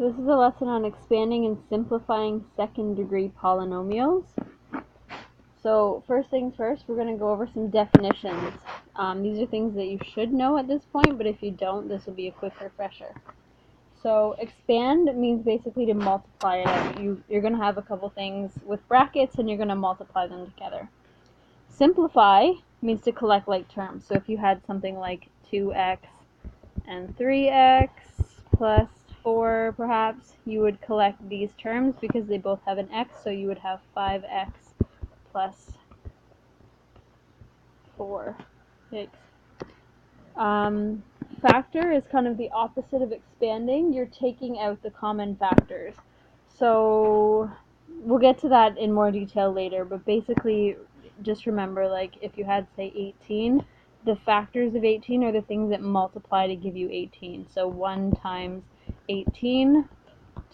So this is a lesson on expanding and simplifying second-degree polynomials. So first things first, we're going to go over some definitions. These are things that you should know at this point, but if you don't, this will be a quick refresher. So expand means basically to multiply it out. You're going to have a couple things with brackets and you're going to multiply them together. Simplify means to collect like terms. So if you had something like 2x and 3x plus 4 perhaps, you would collect these terms because they both have an x, so you would have 5x plus 4. Yikes. Factor is kind of the opposite of expanding. You're taking out the common factors. So we'll get to that in more detail later, but basically just remember, like, if you had, say, 18, the factors of 18 are the things that multiply to give you 18. So 1 times 18,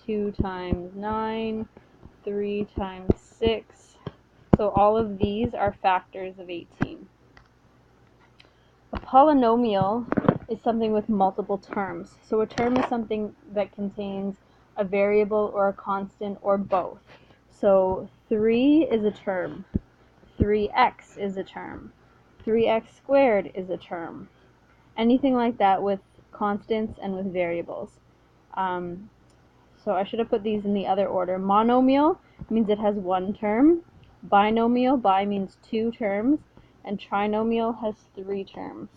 2 times 9, 3 times 6. So all of these are factors of 18. A polynomial is something with multiple terms. So a term is something that contains a variable or a constant or both. So 3 is a term. 3x is a term. 3x squared is a term. Anything like that with constants and with variables. So I should have put these in the other order. Monomial means it has one term. Binomial, bi means 2 terms. And trinomial has 3 terms.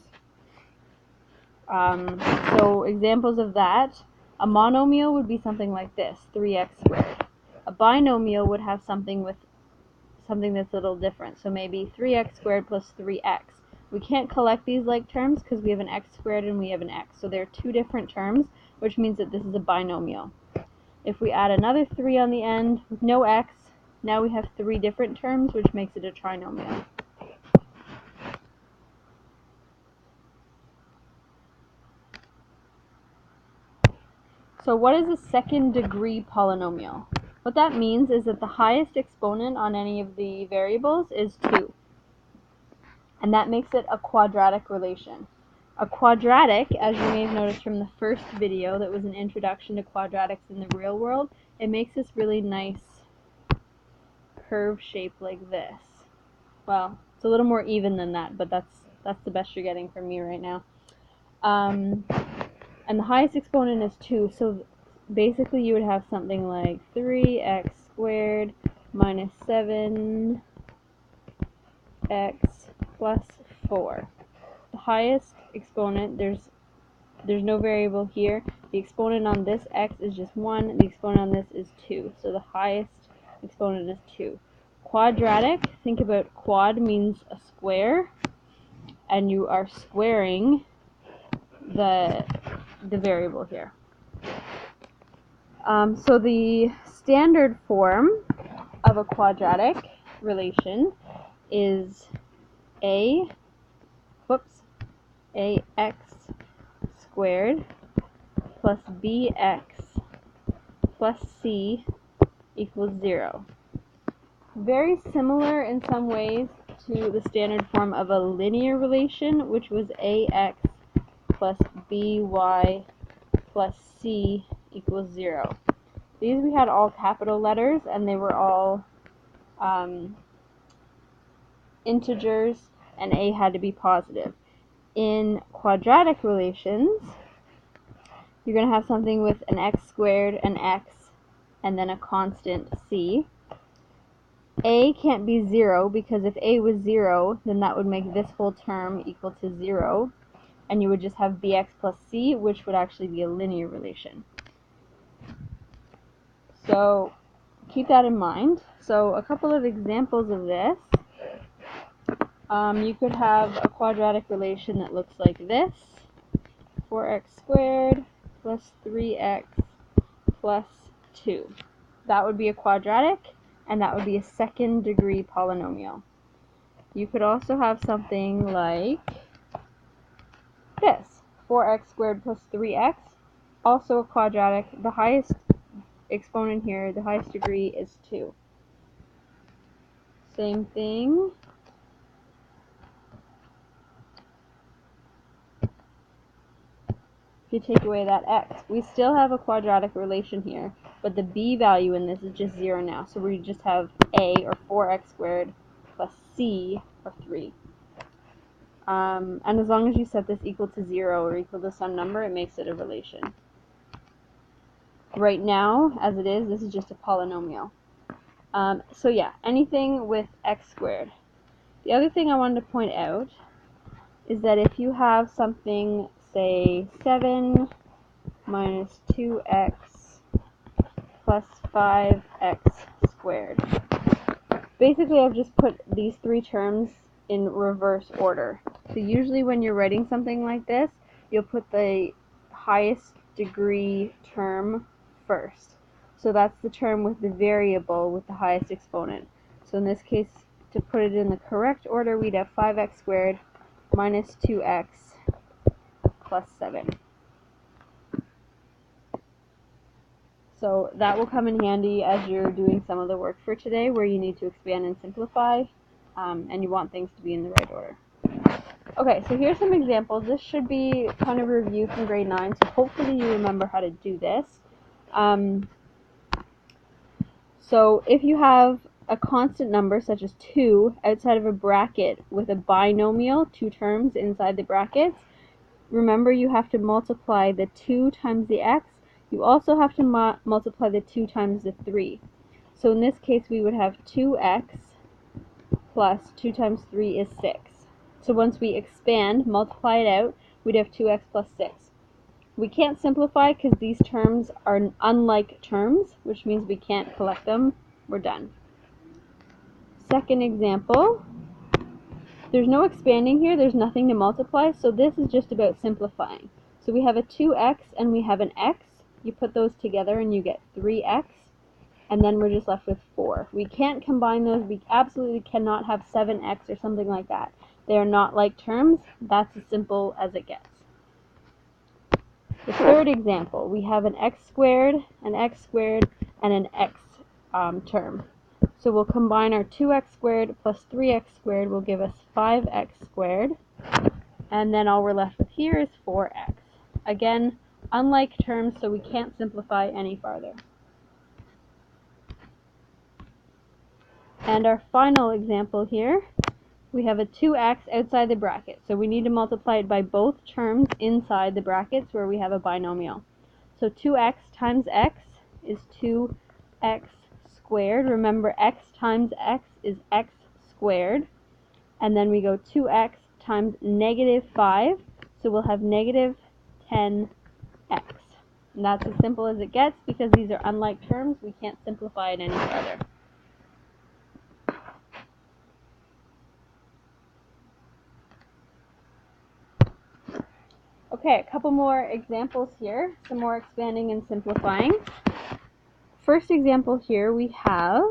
So examples of that, a monomial would be something like this, 3x squared. A binomial would have something that's a little different, so maybe 3x squared plus 3x. We can't collect these like terms because we have an x squared and we have an x, so they're 2 different terms, which means that this is a binomial. If we add another 3 on the end with no x, now we have 3 different terms, which makes it a trinomial. So what is a second-degree polynomial? What that means is that the highest exponent on any of the variables is 2. And that makes it a quadratic relation. A quadratic, as you may have noticed from the first video that was an introduction to quadratics in the real world, it makes this really nice curve shape like this. Well, it's a little more even than that, but that's the best you're getting from me right now. And the highest exponent is 2, so basically you would have something like 3x squared minus 7x plus 4. The highest exponent, there's no variable here. The exponent on this x is just 1. The exponent on this is 2. So the highest exponent is 2. Quadratic, think about quad means a square, and you are squaring the variable here. So the standard form of a quadratic relation is ax squared plus bx plus c equals 0. Very similar in some ways to the standard form of a linear relation, which was ax plus by plus c equals 0. These we had all capital letters, and they were all integers, and a had to be positive. In quadratic relations, you're going to have something with an x squared, an x, and then a constant c. A can't be 0 because if a was 0, then that would make this whole term equal to 0, and you would just have bx plus c, which would actually be a linear relation. So keep that in mind. So a couple of examples of this. You could have a quadratic relation that looks like this. 4x squared plus 3x plus 2. That would be a quadratic, and that would be a second-degree polynomial. You could also have something like this. 4x squared plus 3x, also a quadratic. The highest exponent here, the highest degree is 2. Same thing. if you take away that x, we still have a quadratic relation here, but the b value in this is just 0 now. So we just have a, or 4x squared, plus c, or 3. And as long as you set this equal to 0 or equal to some number, it makes it a relation. Right now, as it is, this is just a polynomial. So yeah, anything with x squared. The other thing I wanted to point out is that if you have something, say 7 minus 2x plus 5x squared. Basically, I've just put these three terms in reverse order. So usually when you're writing something like this, you'll put the highest degree term first. So that's the term with the variable with the highest exponent. So in this case, to put it in the correct order, we'd have 5x squared minus 2x plus 7. So that will come in handy as you're doing some of the work for today where you need to expand and simplify, and you want things to be in the right order. Okay, so here's some examples. This should be kind of a review from grade 9, so hopefully you remember how to do this. So if you have a constant number such as 2 outside of a bracket with a binomial, 2 terms inside the brackets, remember you have to multiply the 2 times the x. You also have to multiply the 2 times the 3. So in this case we would have 2x plus 2 times 3 is 6. So once we expand, multiply it out, we'd have 2x plus 6. We can't simplify because these terms are unlike terms, which means we can't collect them. We're done. Second example, there's no expanding here, there's nothing to multiply, so this is just about simplifying. So we have a 2x and we have an x. You put those together and you get 3x, and then we're just left with 4. We can't combine those. We absolutely cannot have 7x or something like that. They are not like terms. That's as simple as it gets. The third example, we have an x squared, and an x term. So we'll combine our 2x squared plus 3x squared will give us 5x squared, and then all we're left with here is 4x. Again, unlike terms, so we can't simplify any farther. And our final example here, we have a 2x outside the bracket, so we need to multiply it by both terms inside the brackets where we have a binomial. So 2x times x is 2x squared. Remember, x times x is x squared. And then we go 2x times negative 5, so we'll have negative 10x. And that's as simple as it gets because these are unlike terms. We can't simplify it any further. Okay, a couple more examples here, some more expanding and simplifying. First example here, we have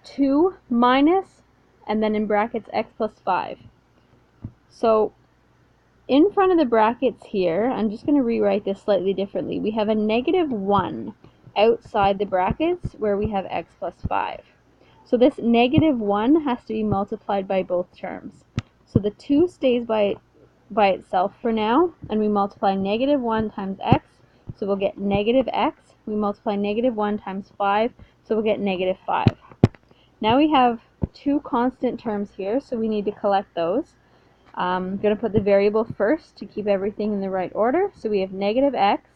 2 minus, and then in brackets, x plus 5. So in front of the brackets here, I'm just going to rewrite this slightly differently. We have a negative 1 outside the brackets where we have x plus 5. So this negative 1 has to be multiplied by both terms. So the 2 stays by itself for now, and we multiply negative 1 times x, so we'll get negative x. We multiply negative 1 times 5, so we'll get negative 5. Now we have 2 constant terms here, so we need to collect those. I'm going to put the variable first to keep everything in the right order. So we have negative x,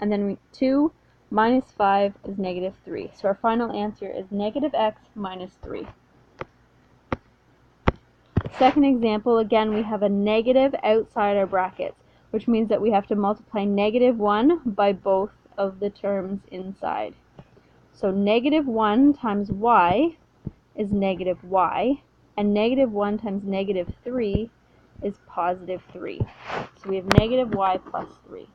and then 2 minus 5 is negative 3. So our final answer is negative x minus 3. Second example, again, we have a negative outside our brackets, which means that we have to multiply negative 1 by both of the terms inside. So negative 1 times y is negative y, and negative 1 times negative 3 is positive 3. So we have negative y plus 3.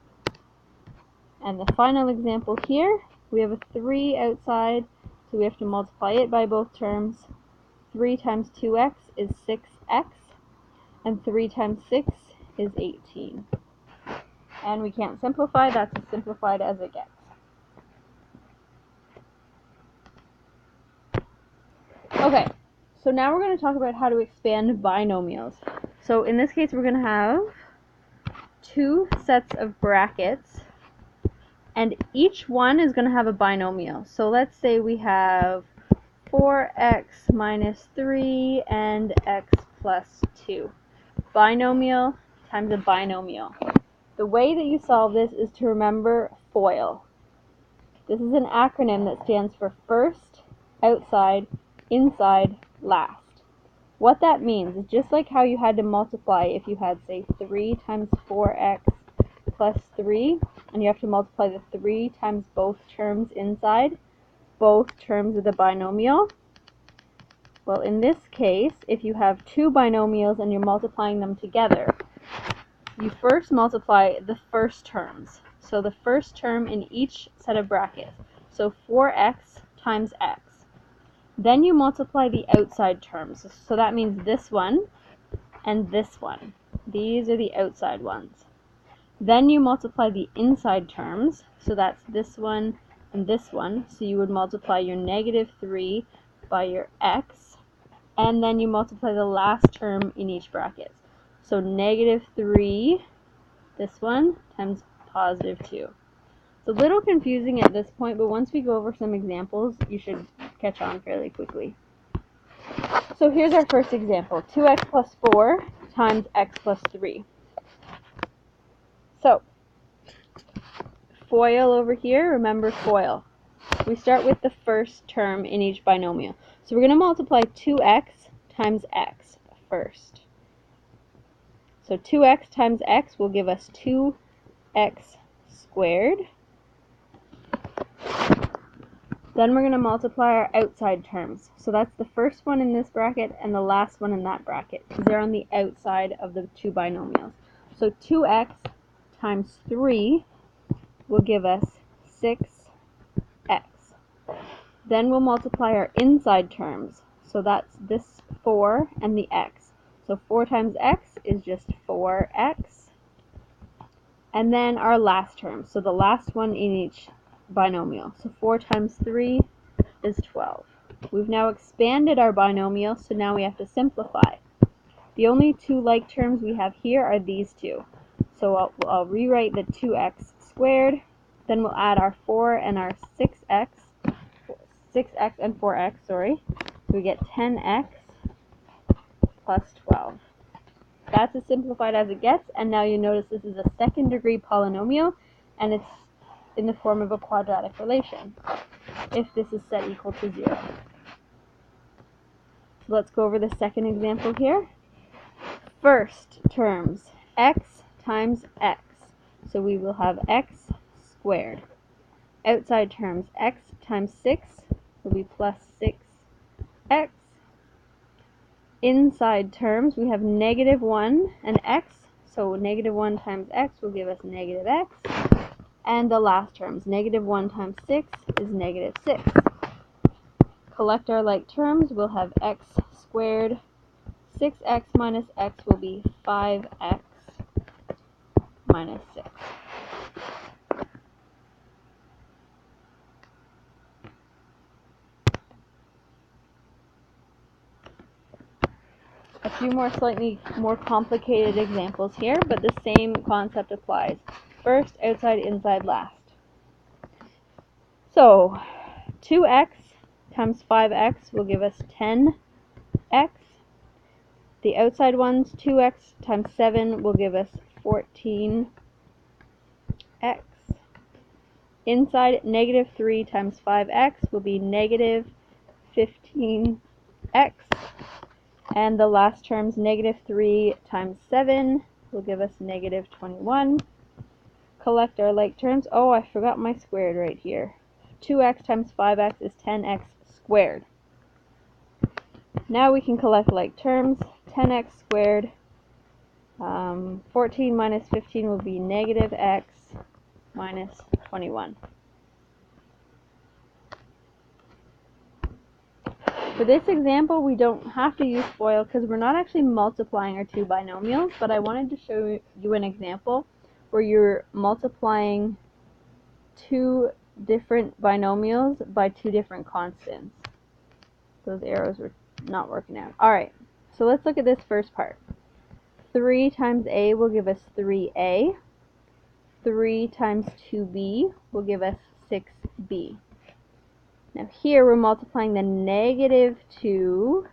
And the final example here, we have a 3 outside, so we have to multiply it by both terms. 3 times 2x is 6x, and 3 times 6 is 18. And we can't simplify, that's as simplified as it gets. Okay, so now we're going to talk about how to expand binomials. So in this case, we're going to have two sets of brackets, and each one is going to have a binomial. So let's say we have 4x minus 3 and x plus 2. Binomial times a binomial. The way that you solve this is to remember FOIL. This is an acronym that stands for first, outside, inside, last. What that means is just like how you had to multiply if you had, say, 3 times 4x plus 3, and you have to multiply the 3 times both terms inside, both terms of the binomial. Well, in this case, if you have two binomials and you're multiplying them together, you first multiply the first terms. So the first term in each set of brackets. So 4x times x. Then you multiply the outside terms. So that means this one and this one. These are the outside ones. Then you multiply the inside terms. So that's this one and this one. So you would multiply your negative 3 by your x. And then you multiply the last term in each bracket. So negative 3, this one, times positive 2. It's a little confusing at this point, but once we go over some examples, you should catch on fairly quickly. So here's our first example, 2x plus 4 times x plus 3. So, FOIL over here, remember FOIL. We start with the first term in each binomial. So we're going to multiply 2x times x first. So 2x times x will give us 2x squared. Then we're going to multiply our outside terms. So that's the first one in this bracket and the last one in that bracket, because they're on the outside of the two binomials. So 2x times 3 will give us 6x. Then we'll multiply our inside terms. So that's this 4 and the x. So 4 times x is just 4x. And then our last term. So the last one in each binomial. So 4 times 3 is 12. We've now expanded our binomial, so now we have to simplify. The only two like terms we have here are these two. So I'll rewrite the 2x squared, then we'll add our 4 and our 6x and 4x, sorry. So we get 10x plus 12. That's as simplified as it gets, and now you notice this is a second degree polynomial, and it's in the form of a quadratic relation, if this is set equal to 0. So let's go over the second example here. First terms, x times x. So we will have x squared. Outside terms, x times 6 will be plus 6x. Inside terms, we have negative 1 and x. So negative 1 times x will give us negative x. And the last terms, negative 1 times 6 is negative 6. Collect our like terms, we'll have x squared. 6x minus x will be 5x minus 6. A few more slightly more complicated examples here, but the same concept applies. First, outside, inside, last. So, 2x times 5x will give us 10x. The outside ones, 2x times 7 will give us 14x. Inside, negative 3 times 5x will be negative 15x. And the last terms, negative 3 times 7 will give us negative 21. Collect our like terms. Oh, I forgot my squared right here. 2x times 5x is 10x squared. Now we can collect like terms. 10x squared. 14 minus 15 will be negative x minus 21. For this example, we don't have to use FOIL because we're not actually multiplying our two binomials, but I wanted to show you an example where you're multiplying two different binomials by two different constants. Those arrows were not working out. Alright, so let's look at this first part. 3 times a will give us 3a. 3 times 2b will give us 6b. Now here we're multiplying the negative 2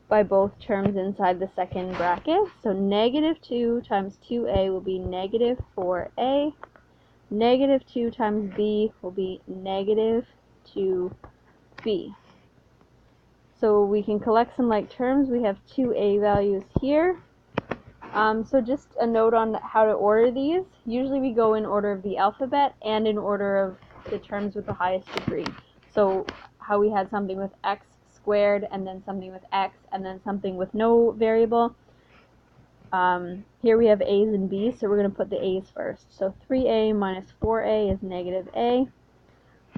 by both terms inside the second bracket. So negative 2 times 2a will be negative 4a. Negative 2 times b will be negative 2b. So we can collect some like terms. We have 2a values here. So just a note on how to order these. Usually we go in order of the alphabet and in order of the terms with the highest degree. So how we had something with x squared and then something with x and then something with no variable. Here we have a's and b's, so we're going to put the a's first. So 3a minus 4a is negative a.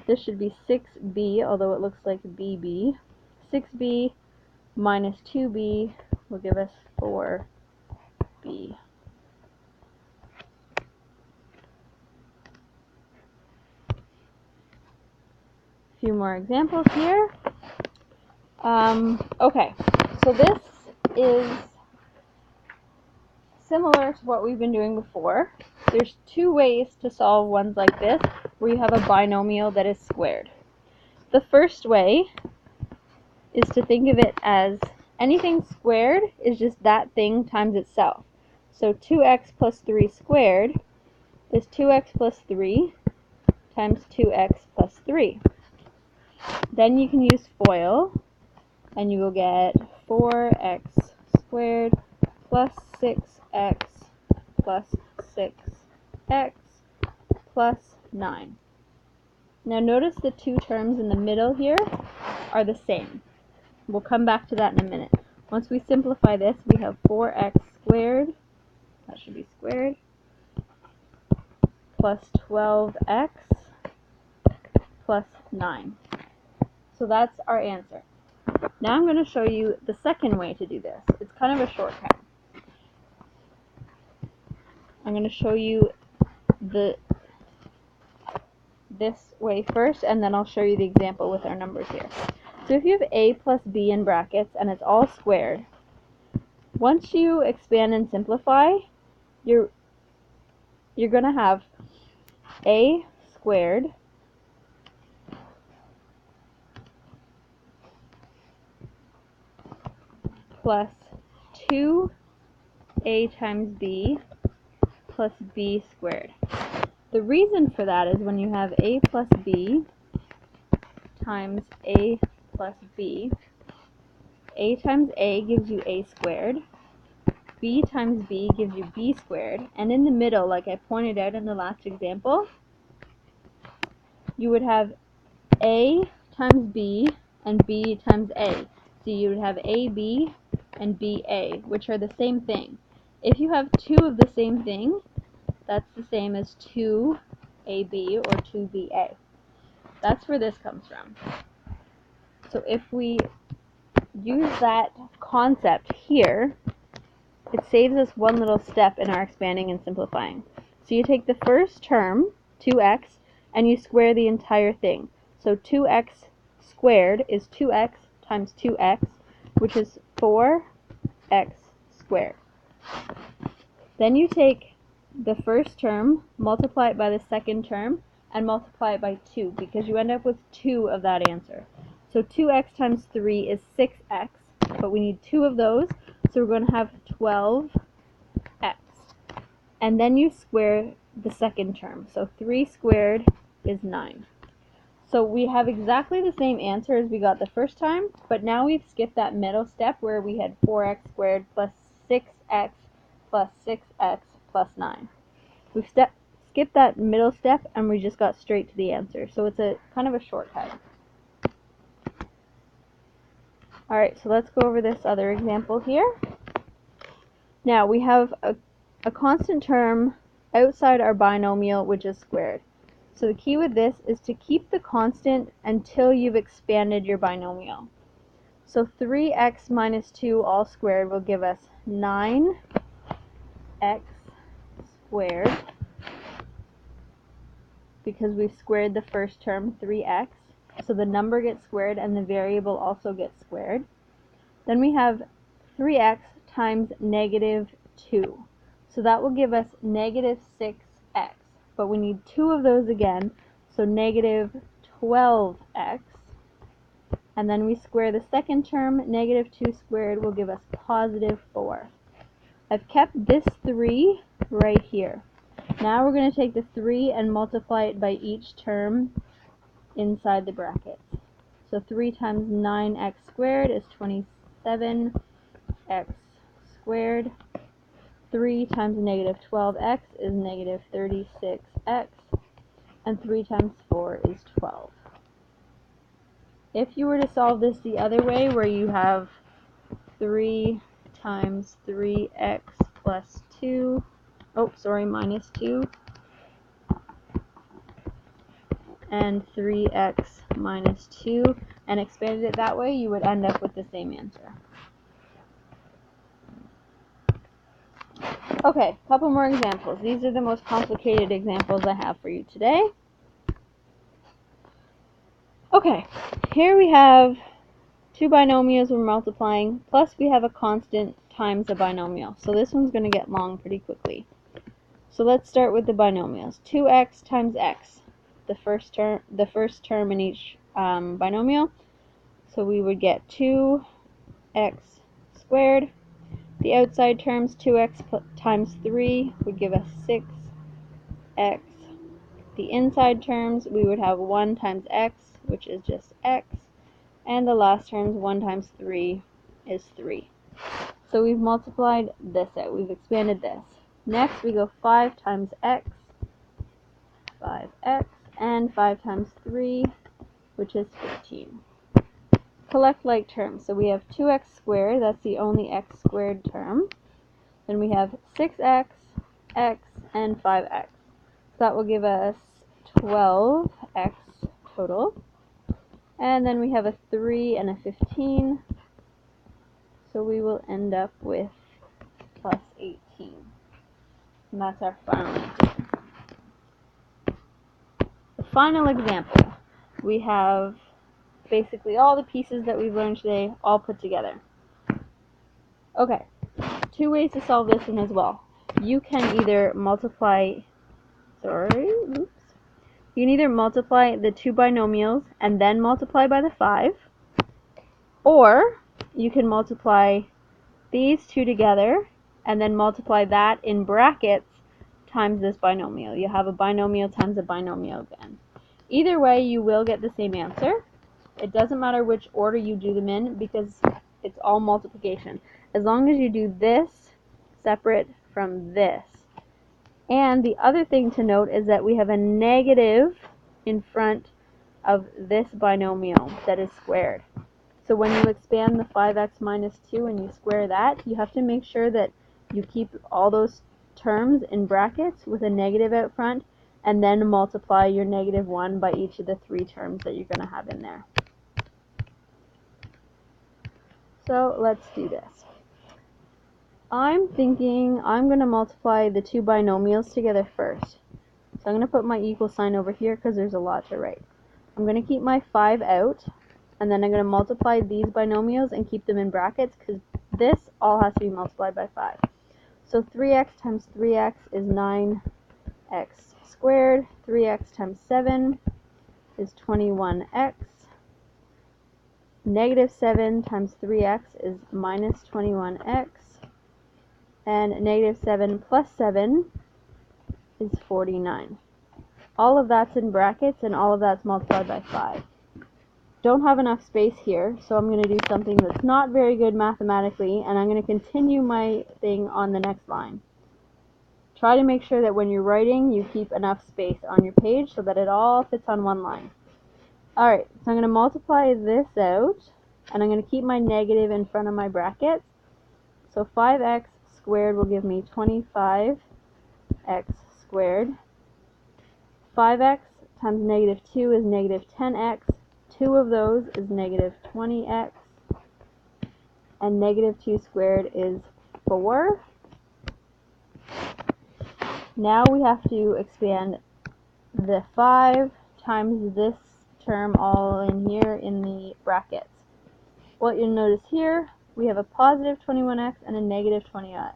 This should be 6b, although it looks like bb. 6b minus 2b will give us 4b. A few more examples here. Okay, so this is similar to what we've been doing before. There's two ways to solve ones like this where you have a binomial that is squared. The first way is to think of it as anything squared is just that thing times itself. So 2x plus 3 squared is 2x plus 3 times 2x plus 3. Then you can use FOIL and you will get 4x squared plus 6x plus 6x plus 9. Now notice the two terms in the middle here are the same. We'll come back to that in a minute. Once we simplify this, we have 4x squared, that should be squared, plus 12x plus 9. So that's our answer. Now I'm going to show you the second way to do this. It's kind of a shortcut. I'm going to show you this way first, and then I'll show you the example with our numbers here. So if you have a plus b in brackets and it's all squared, once you expand and simplify, you're going to have a squared plus 2a times b plus b squared. The reason for that is when you have a plus b times a plus b, a times a gives you a squared, b times b gives you b squared, and in the middle, like I pointed out in the last example, you would have a times b and b times a. So you would have ab and ba, which are the same thing. If you have two of the same thing, that's the same as 2ab or 2ba. That's where this comes from. So if we use that concept here, it saves us one little step in our expanding and simplifying. So you take the first term, 2x, and you square the entire thing. So 2x squared is 2x times 2x, which is 4x squared. Then you take the first term, multiply it by the second term, and multiply it by 2, because you end up with 2 of that answer. So 2x times 3 is 6x, but we need 2 of those, so we're going to have 12x. And then you square the second term. So 3 squared is 9. So we have exactly the same answer as we got the first time, but now we've skipped that middle step where we had 4x squared plus 6x plus 6x plus 9. We've skipped that middle step and we just got straight to the answer. So it's a kind of a shortcut. Alright, so let's go over this other example here. Now we have a constant term outside our binomial which is squared. So the key with this is to keep the constant until you've expanded your binomial. So 3x minus 2 all squared will give us 9x squared, because we've squared the first term, 3x. So the number gets squared and the variable also gets squared. Then we have 3x times negative 2. So that will give us negative 6x. But we need 2 of those again, so negative 12x. And then we square the second term, negative 2 squared will give us positive 4. I've kept this 3 right here. Now we're going to take the 3 and multiply it by each term inside the brackets. So 3 times 9x squared is 27x squared. 3 times negative 12x is negative 36x. And 3 times 4 is 12. If you were to solve this the other way, where you have 3 times 3x plus 2, minus 2, and 3x minus 2, and expanded it that way, you would end up with the same answer. Okay, a couple more examples. These are the most complicated examples I have for you today. Okay, here we have two binomials we're multiplying, plus we have a constant times a binomial. So this one's going to get long pretty quickly. So let's start with the binomials. 2x times x, the first term in each binomial. So we would get 2x squared. The outside terms, 2x times 3 would give us 6x. The inside terms, we would have 1 times x, which is just x. And the last terms, 1 times 3 is 3. So we've multiplied this out. We've expanded this. Next, we go 5 times x, 5x, and 5 times 3, which is 15. Collect like terms. So we have 2x squared, that's the only x squared term. Then we have 6x, x, and 5x. So that will give us 12x total. And then we have a 3 and a 15. So we will end up with plus 18. And that's our final answer. The final example. We have basically all the pieces that we've learned today all put together. Okay, two ways to solve this one as well. You can either multiply, you can either multiply the two binomials and then multiply by the 5, or you can multiply these two together and then multiply that in brackets times this binomial. You have a binomial times a binomial again. Either way, you will get the same answer. It doesn't matter which order you do them in because it's all multiplication. As long as you do this separate from this. And the other thing to note is that we have a negative in front of this binomial that is squared. So when you expand the 5x minus 2 and you square that, you have to make sure that you keep all those terms in brackets with a negative out front, and then multiply your negative 1 by each of the 3 terms that you're going to have in there. So let's do this. I'm thinking I'm going to multiply the two binomials together first. So I'm going to put my equal sign over here because there's a lot to write. I'm going to keep my 5 out, and then I'm going to multiply these binomials and keep them in brackets because this all has to be multiplied by 5. So 3x times 3x is 9x squared. 3x times 7 is 21x. Negative 7 times 3x is minus 21x. And negative 7 plus 7 is 49. All of that's in brackets, and all of that's multiplied by 5. Don't have enough space here, so I'm going to do something that's not very good mathematically, and I'm going to continue my thing on the next line. Try to make sure that when you're writing, you keep enough space on your page so that it all fits on one line. Alright, so I'm going to multiply this out, and I'm going to keep my negative in front of my brackets. So 5x squared will give me 25x squared. 5x times negative 2 is negative 10x. 2 of those is negative 20x. And negative 2 squared is 4. Now we have to expand the 5 times this term all in here in the brackets. What you'll notice here, we have a positive 21x and a negative 20x.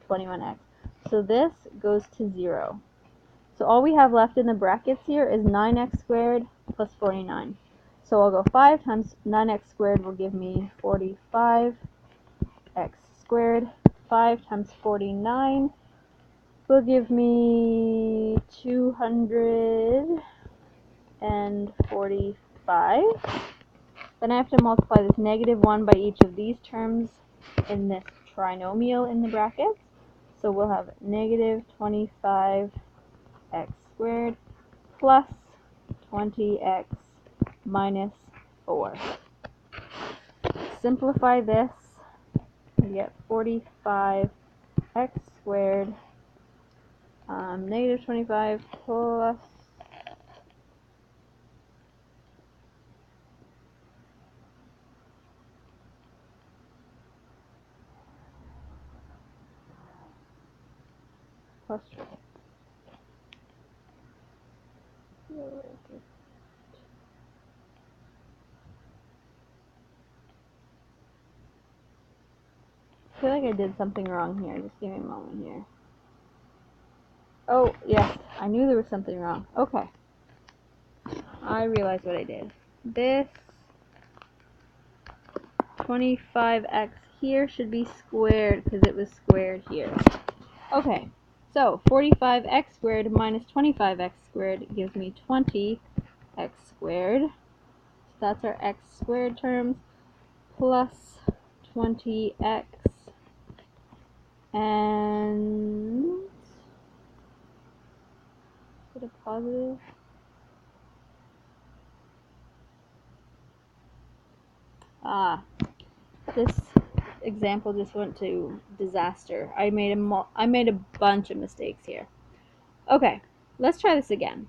21x. So this goes to 0. So all we have left in the brackets here is 9x squared plus 49. So I'll go 5 times 9x squared will give me 45x squared. 5 times 49 will give me 245. Then I have to multiply this -1 by each of these terms in this trinomial in the brackets. So we'll have -25x squared plus 20x minus 4. Simplify this, we get 45x squared -25 plus plus 4. I feel like I did something wrong here. Just give me a moment here. Oh, yes. I knew there was something wrong. Okay. I realized what I did. This 25x here should be squared because it was squared here. Okay. So 45x squared minus 25x squared gives me 20x squared. So that's our x squared terms plus 20x and is it a positive? This example just went to disaster. I made a bunch of mistakes here. Okay, let's try this again.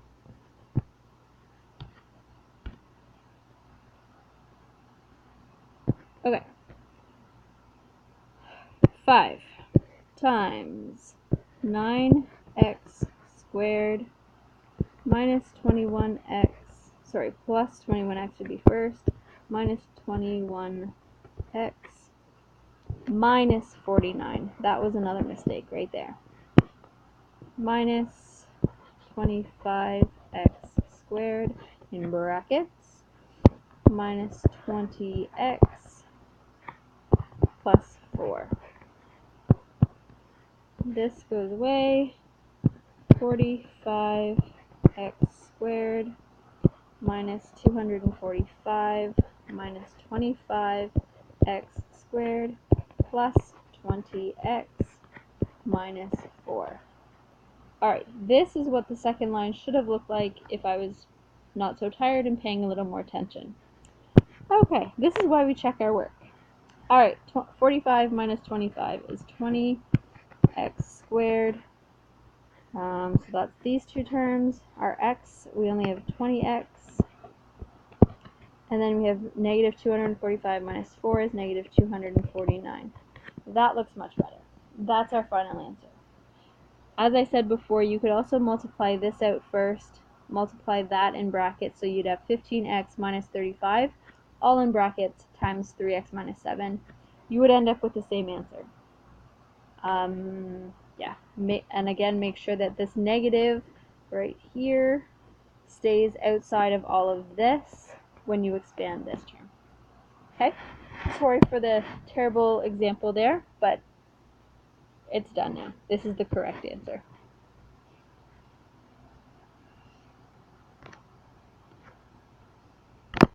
Okay. 5 times 9x squared minus 21x, sorry, plus 21x would be first, minus 21x minus 49. That was another mistake right there. Minus 25x squared in brackets minus 20x plus 4. This goes away. 45x squared minus 245 minus 25x squared plus 20x minus 4. Alright, this is what the second line should have looked like if I was not so tired and paying a little more attention. Okay, this is why we check our work. Alright, 45 minus 25 is 20x squared. So that's these two terms. Our x, we only have 20x. And then we have negative 245 minus 4 is negative 249. That looks much better. That's our final answer. As I said before, you could also multiply this out first, multiply that in brackets, so you'd have 15x minus 35, all in brackets, times 3x minus 7. You would end up with the same answer. Yeah, and again, make sure that this negative right here stays outside of all of this when you expand this term. Okay, sorry for the terrible example there, but it's done now. This is the correct answer.